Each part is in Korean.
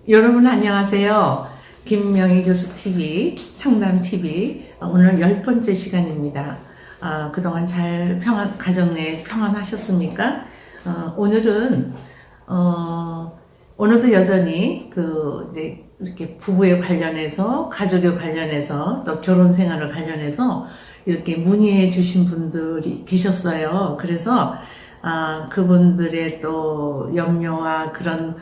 여러분 안녕하세요. 김명희 교수 TV, 상담 TV 오늘 10번째 시간입니다. 그동안 잘 가정 내 평안하셨습니까? 오늘은 오늘도 여전히 이제 이렇게 부부에 관련해서 가족에 관련해서 또 결혼 생활을 관련해서 이렇게 문의해 주신 분들이 계셨어요. 그래서 그분들의 또 염려와 그런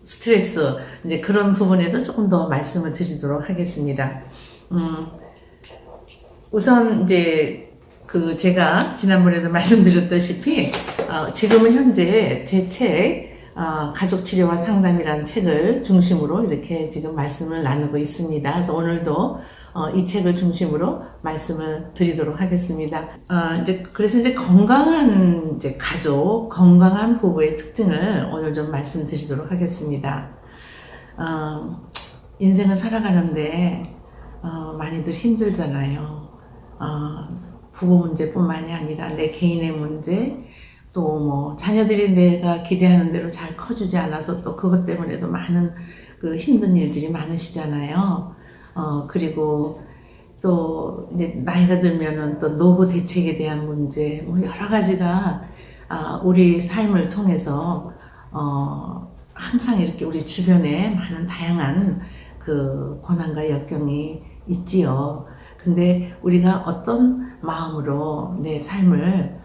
스트레스 이제 그런 부분에서 조금 더 말씀을 드리도록 하겠습니다. 우선 이제 제가 지난번에도 말씀드렸다시피 지금은 현재 제 책 가족 치료와 상담이라는 책을 중심으로 이렇게 지금 말씀을 나누고 있습니다. 그래서 오늘도 이 책을 중심으로 말씀을 드리도록 하겠습니다. 그래서 이제 건강한 가족, 건강한 부부의 특징을 오늘 좀 말씀드리도록 하겠습니다. 인생을 살아가는데 많이들 힘들잖아요. 부부 문제뿐만이 아니라 내 개인의 문제, 또 뭐 자녀들이 내가 기대하는 대로 잘 커주지 않아서 또 그것 때문에도 많은 힘든 일들이 많으시잖아요. 그리고 또 이제 나이가 들면은 또 노후 대책에 대한 문제, 뭐 여러 가지가 우리 삶을 통해서 항상 이렇게 우리 주변에 많은 다양한 고난과 역경이 있지요. 근데 우리가 어떤 마음으로 내 삶을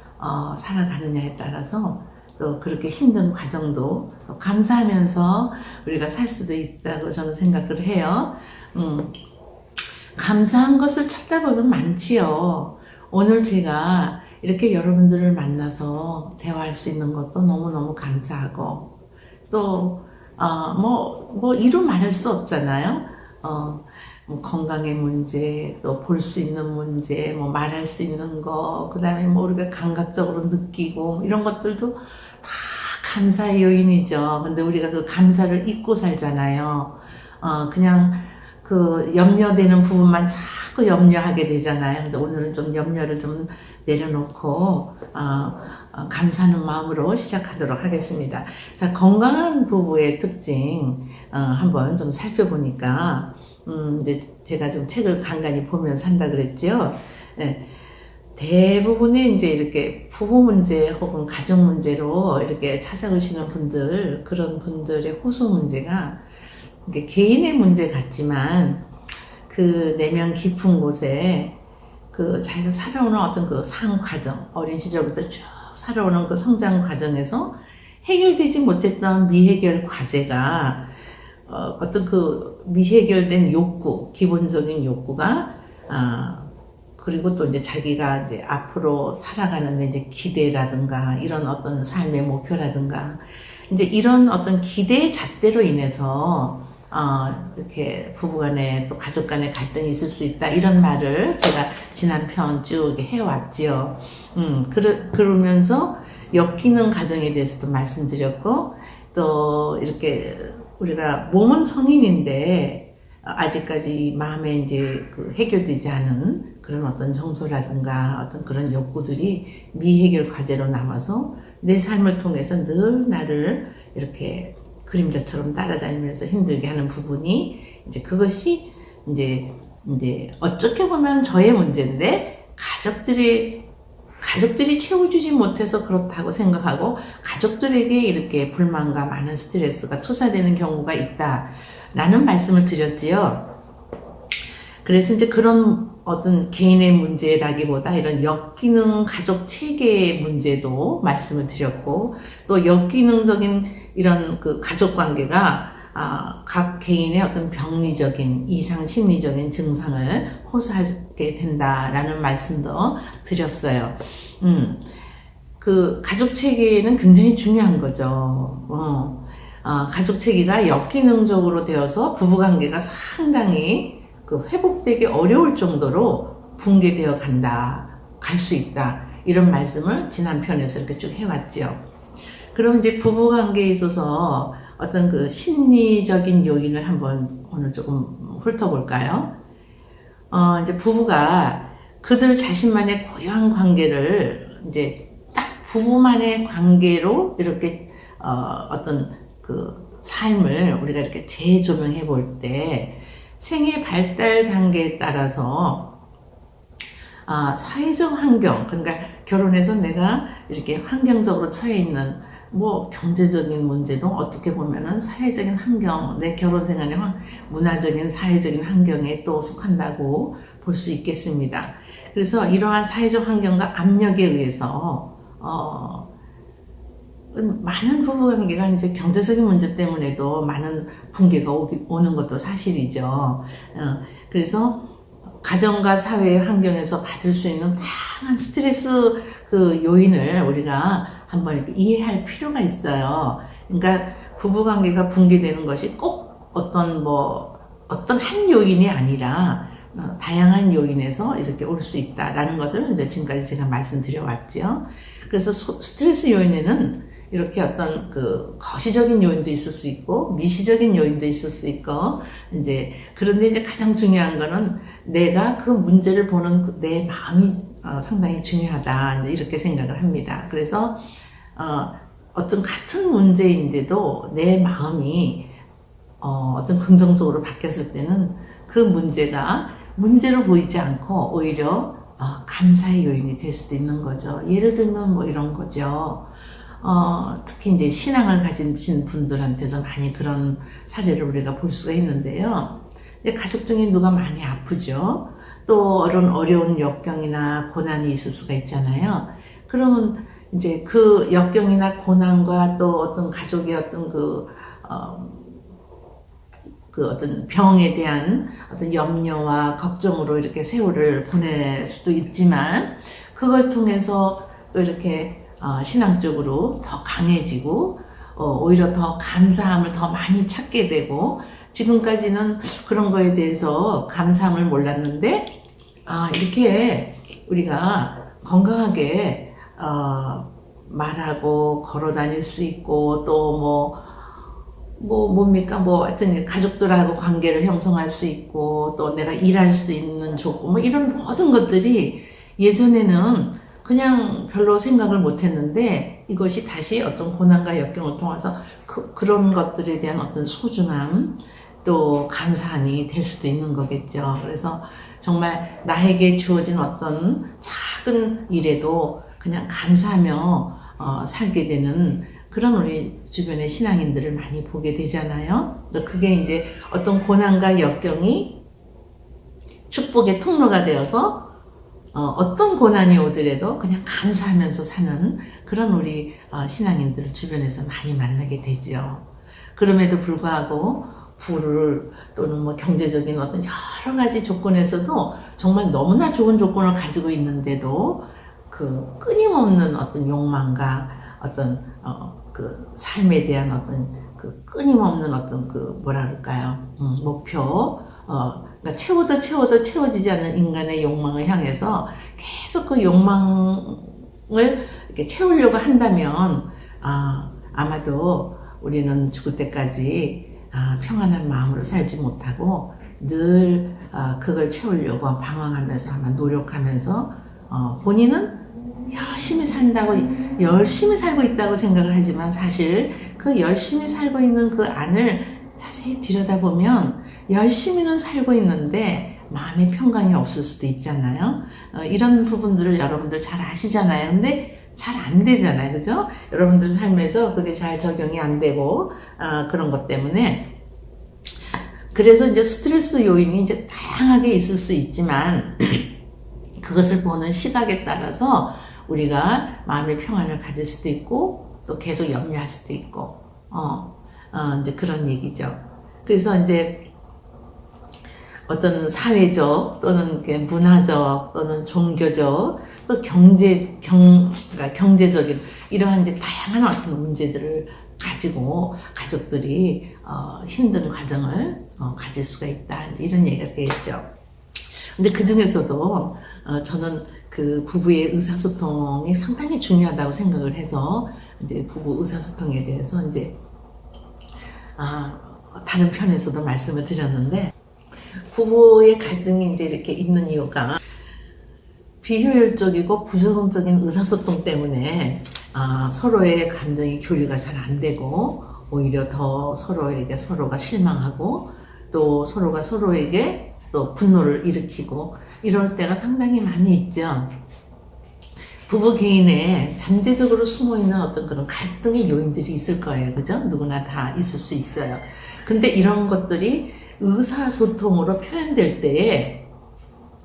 살아가느냐에 따라서 또 그렇게 힘든 과정도 또 감사하면서 우리가 살 수도 있다고 저는 생각을 해요. 감사한 것을 찾다 보면 많지요. 오늘 제가 이렇게 여러분들을 만나서 대화할 수 있는 것도 너무너무 감사하고 또 이루 말할 수 없잖아요. 뭐 건강의 문제, 또 볼 수 있는 문제, 뭐 말할 수 있는 거, 그 다음에 뭐 우리가 감각적으로 느끼고 이런 것들도 다 감사의 요인이죠. 근데 우리가 그 감사를 잊고 살잖아요. 그냥 염려되는 부분만 자꾸 염려하게 되잖아요. 그래서 오늘은 좀 염려를 좀 내려놓고 감사하는 마음으로 시작하도록 하겠습니다. 자, 건강한 부부의 특징 한번 좀 살펴보니까 이제 제가 좀 책을 간간히 보면서 산다 그랬죠. 네. 대부분의 이제 이렇게 부부 문제 혹은 가족 문제로 이렇게 찾아오시는 분들, 그런 분들의 호소 문제가 개인의 문제 같지만 내면 깊은 곳에 자기가 살아오는 어떤 상 과정, 어린 시절부터 쭉 살아오는 성장 과정에서 해결되지 못했던 미해결 과제가 어떤 미해결된 욕구, 기본적인 욕구가 그리고 또 이제 자기가 이제 앞으로 살아가는 이제 기대라든가 이런 어떤 삶의 목표라든가 이제 이런 어떤 기대의 잣대로 인해서 이렇게 부부간에 또 가족간에 갈등이 있을 수 있다 이런 말을 제가 지난 편 쭉 해왔지요. 그러면서 엮이는 가정에 대해서도 말씀드렸고 또 이렇게 우리가 몸은 성인인데 아직까지 마음에 이제 해결되지 않은 그런 어떤 정서라든가 어떤 그런 욕구들이 미해결 과제로 남아서 내 삶을 통해서 늘 나를 이렇게 그림자처럼 따라다니면서 힘들게 하는 부분이 이제 그것이 이제 어떻게 보면 저의 문제인데 가족들이 채워주지 못해서 그렇다고 생각하고 가족들에게 이렇게 불만과 많은 스트레스가 투사되는 경우가 있다라는 말씀을 드렸지요. 그래서 이제 그런 어떤 개인의 문제라기보다 이런 역기능 가족 체계의 문제도 말씀을 드렸고 또 역기능적인 이런 가족 관계가 각 개인의 어떤 병리적인 이상 심리적인 증상을 호소하게 된다라는 말씀도 드렸어요. 가족 체계는 굉장히 중요한 거죠. 가족 체계가 역기능적으로 되어서 부부관계가 상당히 회복되기 어려울 정도로 붕괴되어 갈 수 있다. 이런 말씀을 지난 편에서 이렇게 쭉 해왔죠. 그럼 이제 부부관계에 있어서 어떤 심리적인 요인을 한번 오늘 조금 훑어볼까요? 이제 부부가 그들 자신만의 고유한 관계를 이제 딱 부부만의 관계로 이렇게 어떤 삶을 우리가 이렇게 재조명해 볼 때 생애 발달 단계에 따라서 사회적 환경, 그러니까 결혼해서 내가 이렇게 환경적으로 처해 있는 뭐 경제적인 문제도 어떻게 보면은 사회적인 환경, 내 결혼 생활의 문화적인 사회적인 환경에 또 속한다고 볼 수 있겠습니다. 그래서 이러한 사회적 환경과 압력에 의해서 많은 부부관계가 이제 경제적인 문제 때문에도 많은 붕괴가 오는 것도 사실이죠. 그래서 가정과 사회의 환경에서 받을 수 있는 다양한 스트레스 그 요인을 우리가 한번 이렇게 이해할 필요가 있어요. 그러니까 부부관계가 붕괴되는 것이 꼭 어떤 한 요인이 아니라 다양한 요인에서 이렇게 올 수 있다라는 것을 이제 지금까지 제가 말씀드려 왔죠. 그래서 스트레스 요인에는 이렇게 어떤 그 거시적인 요인도 있을 수 있고 미시적인 요인도 있을 수 있고 이제 그런데 이제 가장 중요한 거는 내가 그 문제를 보는 내 마음이 상당히 중요하다 이렇게 생각을 합니다. 그래서 어떤 같은 문제인데도 내 마음이 어떤 긍정적으로 바뀌었을 때는 그 문제가 문제로 보이지 않고 오히려 감사의 요인이 될 수도 있는 거죠. 예를 들면 뭐 이런 거죠. 특히 이제 신앙을 가지신 분들한테서 많이 그런 사례를 우리가 볼 수가 있는데요. 가족 중에 누가 많이 아프죠. 또 어려운 역경이나 고난이 있을 수가 있잖아요. 그러면 이제 그 역경이나 고난과 또 어떤 가족의 어떤 그 어떤 병에 대한 어떤 염려와 걱정으로 이렇게 세월을 보낼 수도 있지만 그걸 통해서 또 이렇게 신앙적으로 더 강해지고 오히려 더 감사함을 더 많이 찾게 되고 지금까지는 그런 거에 대해서 감사함을 몰랐는데 이렇게 우리가 건강하게 말하고 걸어 다닐 수 있고 또 하여튼 가족들하고 관계를 형성할 수 있고 또 내가 일할 수 있는 조건 이런 모든 것들이 예전에는 그냥 별로 생각을 못 했는데 이것이 다시 어떤 고난과 역경을 통해서 그런 것들에 대한 어떤 소중함 또 감사함이 될 수도 있는 거겠죠. 그래서 정말 나에게 주어진 어떤 작은 일에도 그냥 감사하며 살게 되는 그런 우리 주변의 신앙인들을 많이 보게 되잖아요. 그게 이제 어떤 고난과 역경이 축복의 통로가 되어서 어떤 고난이 오더라도 그냥 감사하면서 사는 그런 우리 신앙인들을 주변에서 많이 만나게 되죠. 그럼에도 불구하고 부를 또는 뭐 경제적인 어떤 여러 가지 조건에서도 정말 너무나 좋은 조건을 가지고 있는데도 그 끊임없는 어떤 욕망과 어떤 그 삶에 대한 어떤 그 끊임없는 어떤 그 뭐라 그럴까요? 목표 그러니까 채워지지 않는 인간의 욕망을 향해서 계속 그 욕망을 이렇게 채우려고 한다면 아마도 우리는 죽을 때까지 평안한 마음으로 살지 못하고 늘 그걸 채우려고 방황하면서 아마 노력하면서 본인은 열심히 살고 있다고 생각을 하지만 사실 그 열심히 살고 있는 그 안을 자세히 들여다보면 열심히는 살고 있는데 마음의 평강이 없을 수도 있잖아요. 이런 부분들을 여러분들 잘 아시잖아요. 근데 잘 안 되잖아요. 그죠? 여러분들 삶에서 그게 잘 적용이 안 되고 그런 것 때문에 그래서 이제 스트레스 요인이 이제 다양하게 있을 수 있지만 그것을 보는 시각에 따라서 우리가 마음의 평안을 가질 수도 있고 또 계속 염려할 수도 있고 이제 그런 얘기죠. 그래서 이제 어떤 사회적 또는 문화적 또는 종교적 또 그러니까 경제적인 이러한 이제 다양한 어떤 문제들을 가지고 가족들이 힘든 과정을 가질 수가 있다 이런 얘기가 되겠죠. 근데 그 중에서도 저는 그 부부의 의사소통이 상당히 중요하다고 생각을 해서 이제 부부 의사소통에 대해서 이제 다른 편에서도 말씀을 드렸는데 부부의 갈등이 이제 이렇게 있는 이유가 비효율적이고 부정적인 의사소통 때문에 서로의 감정이 교류가 잘 안 되고 오히려 더 서로에게 서로가 실망하고 또 서로가 서로에게 또 분노를 일으키고 이럴 때가 상당히 많이 있죠. 부부 개인에 잠재적으로 숨어있는 어떤 그런 갈등의 요인들이 있을 거예요. 그죠? 누구나 다 있을 수 있어요. 근데 이런 것들이 의사소통으로 표현될 때에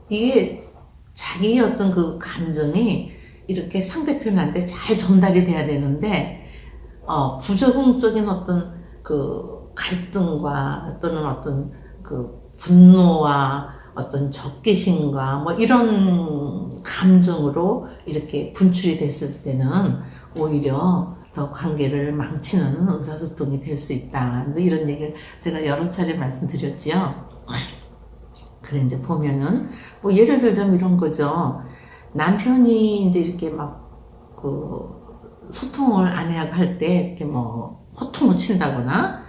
이게 자기의 어떤 그 감정이 이렇게 상대편한테 잘 전달이 돼야 되는데 부적응적인 어떤 그 갈등과 또는 어떤 그 분노와 어떤 적개심과 뭐 이런 감정으로 이렇게 분출이 됐을 때는 오히려 더 관계를 망치는 의사소통이 될 수 있다. 이런 얘기를 제가 여러 차례 말씀드렸지요. 그래 이제 보면은 뭐 예를 들자면 이런 거죠. 남편이 이제 이렇게 막 그 소통을 아내하고 할 때 이렇게 뭐 호통을 친다거나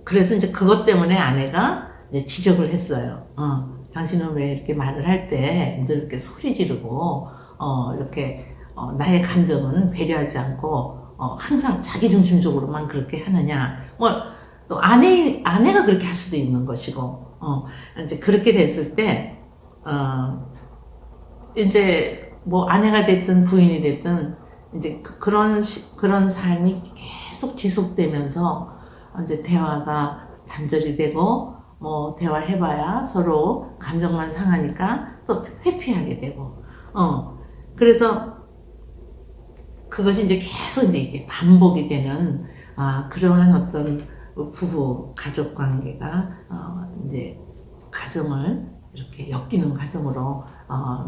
그래서 이제 그것 때문에 아내가 이제 지적을 했어요. 당신은 왜 이렇게 말을 할 때 늘 이렇게 소리 지르고 이렇게 나의 감정은 배려하지 않고 항상 자기 중심적으로만 그렇게 하느냐. 뭐 또 아내가 그렇게 할 수도 있는 것이고 이제 그렇게 됐을 때 이제 뭐 아내가 됐든 부인이 됐든 이제 그런 삶이 계속 지속되면서 이제 대화가 단절이 되고 뭐 대화해봐야 서로 감정만 상하니까 또 회피하게 되고 그래서 그것이 이제 계속 이제 이게 반복이 되는 그러한 어떤 부부 가족 관계가 이제 가정을 이렇게 엮이는 가정으로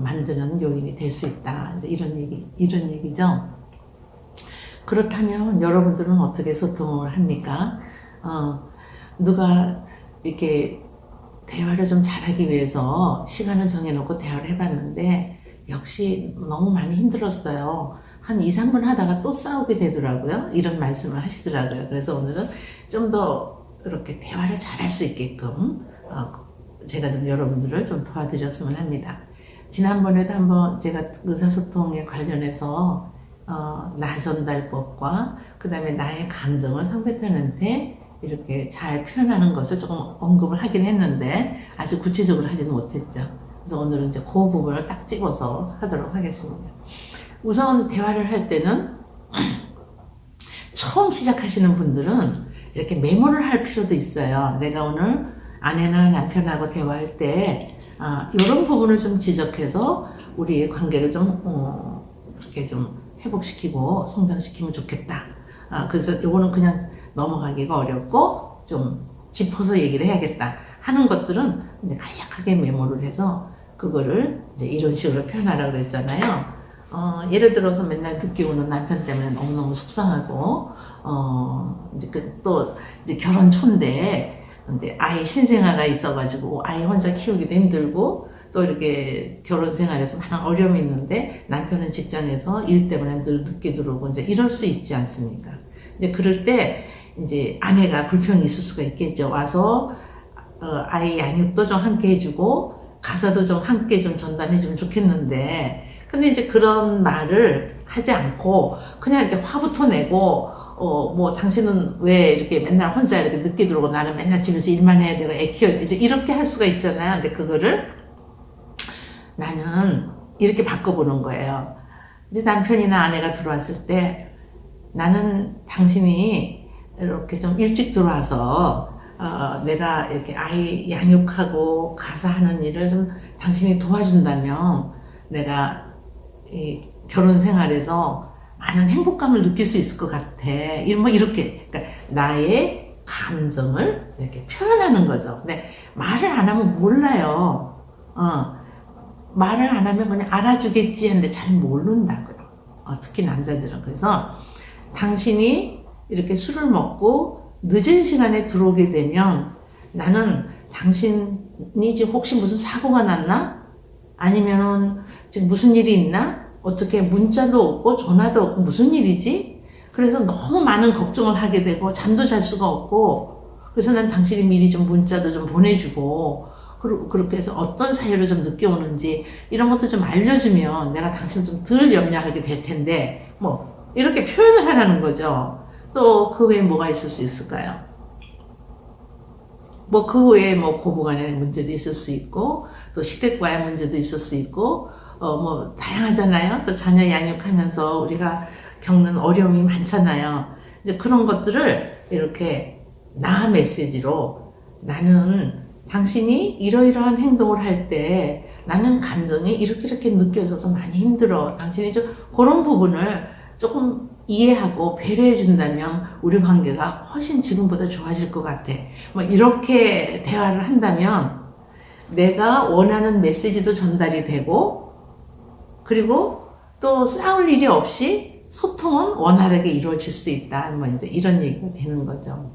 만드는 요인이 될 수 있다. 이제 이런 얘기죠. 그렇다면 여러분들은 어떻게 소통을 합니까? 누가 이렇게 대화를 좀 잘하기 위해서 시간을 정해놓고 대화를 해봤는데 역시 너무 많이 힘들었어요. 한 2, 3분 하다가 또 싸우게 되더라고요. 이런 말씀을 하시더라고요. 그래서 오늘은 좀 더 이렇게 대화를 잘할 수 있게끔 제가 좀 여러분들을 좀 도와드렸으면 합니다. 지난번에도 한번 제가 의사소통에 관련해서 나 전달법과 그 다음에 나의 감정을 상대편한테 이렇게 잘 표현하는 것을 조금 언급을 하긴 했는데 아주 구체적으로 하지는 못했죠. 그래서 오늘은 이제 그 부분을 딱 집어서 하도록 하겠습니다. 우선 대화를 할 때는 처음 시작하시는 분들은 이렇게 메모를 할 필요도 있어요. 내가 오늘 아내나 남편하고 대화할 때 이런 부분을 좀 지적해서 우리의 관계를 좀 이렇게 좀 회복시키고 성장시키면 좋겠다. 그래서 이거는 그냥 넘어가기가 어렵고 좀 짚어서 얘기를 해야겠다 하는 것들은 이제 간략하게 메모를 해서 그거를 이제 이런 식으로 표현하라고 그랬잖아요. 예를 들어서 맨날 늦게 오는 남편 때문에 너무너무 속상하고 이제 또 이제 결혼 초인데 이제 아이 신생아가 있어가지고 아이 혼자 키우기도 힘들고 또 이렇게 결혼 생활에서 많은 어려움이 있는데 남편은 직장에서 일 때문에 늘 늦게 들어오고 이제 이럴 수 있지 않습니까? 이제 그럴 때 이제 아내가 불평이 있을 수가 있겠죠. 와서 아이 양육도 좀 함께 해주고 가사도 좀 함께 좀 전달해주면 좋겠는데 근데 이제 그런 말을 하지 않고 그냥 이렇게 화부터 내고 뭐 당신은 왜 이렇게 맨날 혼자 이렇게 늦게 들어오고 나는 맨날 집에서 일만 해야 되고 애 키워야 돼 이제 이렇게 할 수가 있잖아요. 근데 그거를 나는 이렇게 바꿔보는 거예요. 이제 남편이나 아내가 들어왔을 때 나는 당신이 이렇게 좀 일찍 들어와서 내가 이렇게 아이 양육하고 가사하는 일을 좀 당신이 도와준다면 내가 이 결혼 생활에서 많은 행복감을 느낄 수 있을 것 같아. 뭐 이렇게 그러니까 나의 감정을 이렇게 표현하는 거죠. 근데 말을 안 하면 몰라요. 말을 안 하면 그냥 알아주겠지 하는데 잘 모른다고요. 특히 남자들은. 그래서 당신이 이렇게 술을 먹고 늦은 시간에 들어오게 되면 나는 당신이 지금 혹시 무슨 사고가 났나? 아니면은 지금 무슨 일이 있나? 어떻게 문자도 없고 전화도 없고 무슨 일이지? 그래서 너무 많은 걱정을 하게 되고 잠도 잘 수가 없고 그래서 난 당신이 미리 좀 문자도 좀 보내주고 그렇게 해서 어떤 사유로 좀 늦게 오는지 이런 것도 좀 알려주면 내가 당신을 좀 덜 염려하게 될 텐데 뭐 이렇게 표현을 하라는 거죠. 또 그 외에 뭐가 있을 수 있을까요? 뭐 그 외에 뭐 고부간의 문제도 있을 수 있고 또 시댁과의 문제도 있을 수 있고 뭐 다양하잖아요. 또 자녀 양육하면서 우리가 겪는 어려움이 많잖아요. 이제 그런 것들을 이렇게 나 메시지로 나는 당신이 이러이러한 행동을 할 때 나는 감정이 이렇게 느껴져서 많이 힘들어. 당신이 좀 그런 부분을 조금 이해하고 배려해 준다면 우리 관계가 훨씬 지금보다 좋아질 것 같아. 뭐 이렇게 대화를 한다면 내가 원하는 메시지도 전달이 되고 그리고 또 싸울 일이 없이 소통은 원활하게 이루어질 수 있다. 뭐 이제 이런 얘기가 되는 거죠.